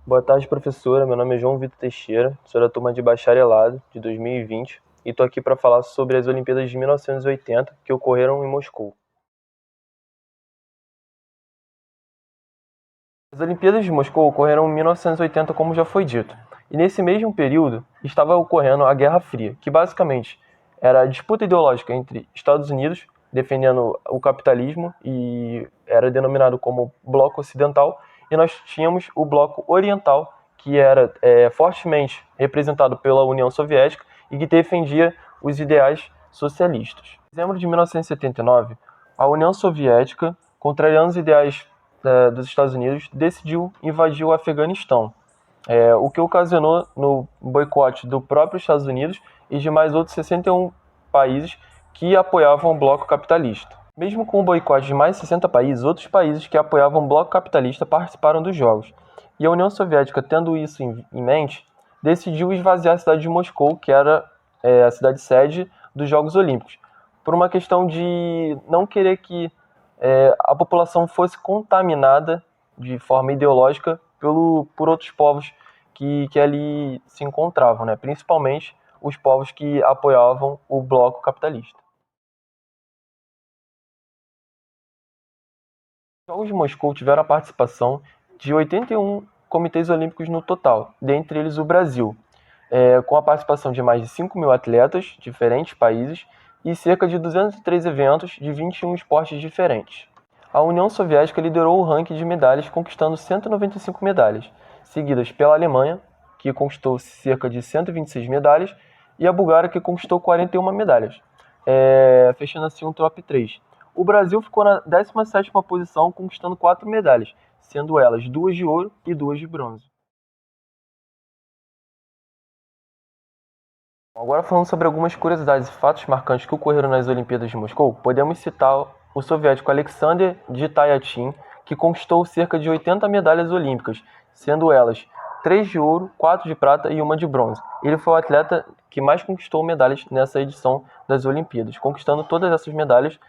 Boa tarde, professora. Meu nome é João Vitor Teixeira, sou da turma de bacharelado de 2020 e estou aqui para falar sobre as Olimpíadas de 1980 que ocorreram em Moscou. As Olimpíadas de Moscou ocorreram em 1980, como já foi dito, e nesse mesmo período estava ocorrendo a Guerra Fria, que basicamente era a disputa ideológica entre Estados Unidos, defendendo o capitalismo e era denominado como Bloco Ocidental, e nós tínhamos o Bloco Oriental, que era fortemente representado pela União Soviética e que defendia os ideais socialistas. Em dezembro de 1979, a União Soviética, contrariando os ideais dos Estados Unidos, decidiu invadir o Afeganistão, o que ocasionou no boicote do próprio Estados Unidos e de mais outros 61 países que apoiavam o bloco capitalista. Mesmo com o boicote de mais 60 países, outros países que apoiavam o bloco capitalista participaram dos Jogos. E a União Soviética, tendo isso em mente, decidiu esvaziar a cidade de Moscou, que era a cidade-sede dos Jogos Olímpicos, por uma questão de não querer que a população fosse contaminada de forma ideológica por outros povos que ali se encontravam, né? Principalmente os povos que apoiavam o bloco capitalista. Os Jogos de Moscou tiveram a participação de 81 comitês olímpicos no total, dentre eles o Brasil, com a participação de mais de 5.000 atletas de diferentes países e cerca de 203 eventos de 21 esportes diferentes. A União Soviética liderou o ranking de medalhas, conquistando 195 medalhas, seguidas pela Alemanha, que conquistou cerca de 126 medalhas, e a Bulgária, que conquistou 41 medalhas, fechando assim um top 3. O Brasil ficou na 17ª posição, conquistando 4 medalhas, sendo elas 2 de ouro e 2 de bronze. Agora falando sobre algumas curiosidades e fatos marcantes que ocorreram nas Olimpíadas de Moscou, podemos citar o soviético Alexander Gitayatin, que conquistou cerca de 80 medalhas olímpicas, sendo elas 3 de ouro, 4 de prata e 1 de bronze. Ele foi o atleta que mais conquistou medalhas nessa edição das Olimpíadas, conquistando todas essas medalhas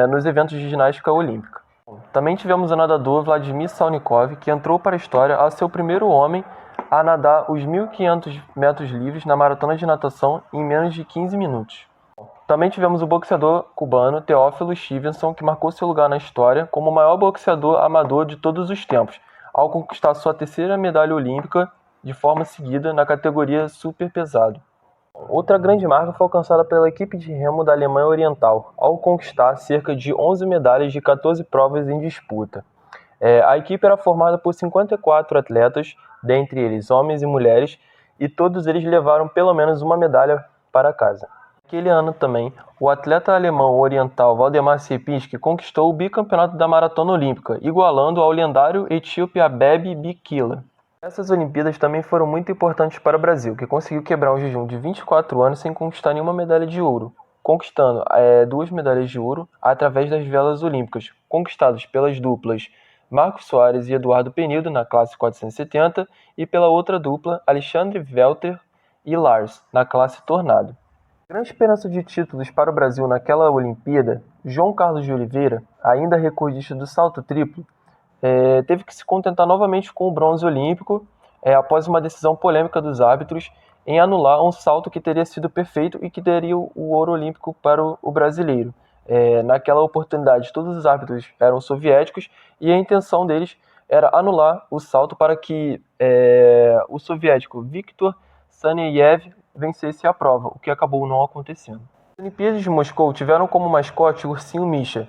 nos eventos de ginástica olímpica. Também tivemos o nadador Vladimir Salnikov, que entrou para a história ao ser o primeiro homem a nadar os 1.500 metros livres na maratona de natação em menos de 15 minutos. Também tivemos o boxeador cubano Teófilo Stevenson, que marcou seu lugar na história como o maior boxeador amador de todos os tempos, ao conquistar sua terceira medalha olímpica de forma seguida na categoria super pesado. Outra grande marca foi alcançada pela equipe de remo da Alemanha Oriental, ao conquistar cerca de 11 medalhas de 14 provas em disputa. A equipe era formada por 54 atletas, dentre eles homens e mulheres, e todos eles levaram pelo menos uma medalha para casa. Naquele ano também, o atleta alemão oriental Waldemar Cepinski conquistou o bicampeonato da maratona olímpica, igualando ao lendário etíope Abebe Bikila. Essas Olimpíadas também foram muito importantes para o Brasil, que conseguiu quebrar um jejum de 24 anos sem conquistar nenhuma medalha de ouro, conquistando 2 medalhas de ouro através das velas olímpicas, conquistadas pelas duplas Marcos Soares e Eduardo Penido na classe 470 e pela outra dupla Alexandre Welter e Lars na classe Tornado. Grande esperança de títulos para o Brasil naquela Olimpíada, João Carlos de Oliveira, ainda recordista do salto triplo, teve que se contentar novamente com o bronze olímpico após uma decisão polêmica dos árbitros em anular um salto que teria sido perfeito e que daria o ouro olímpico para o brasileiro. Naquela oportunidade, todos os árbitros eram soviéticos e a intenção deles era anular o salto para que o soviético Viktor Saneyev vencesse a prova, o que acabou não acontecendo. As Olimpíadas de Moscou tiveram como mascote o ursinho Misha,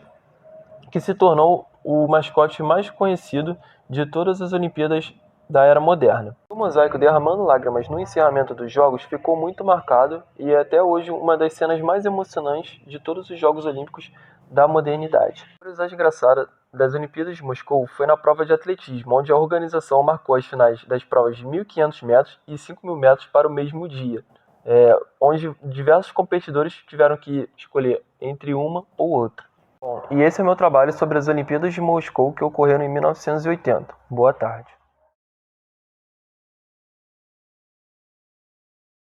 que se tornou o mascote mais conhecido de todas as Olimpíadas da era moderna. O mosaico derramando lágrimas no encerramento dos Jogos ficou muito marcado e é até hoje uma das cenas mais emocionantes de todos os Jogos Olímpicos da modernidade. A curiosidade engraçada das Olimpíadas de Moscou foi na prova de atletismo, onde a organização marcou as finais das provas de 1.500 metros e 5.000 metros para o mesmo dia, onde diversos competidores tiveram que escolher entre uma ou outra. Bom, e esse é o meu trabalho sobre as Olimpíadas de Moscou que ocorreram em 1980. Boa tarde.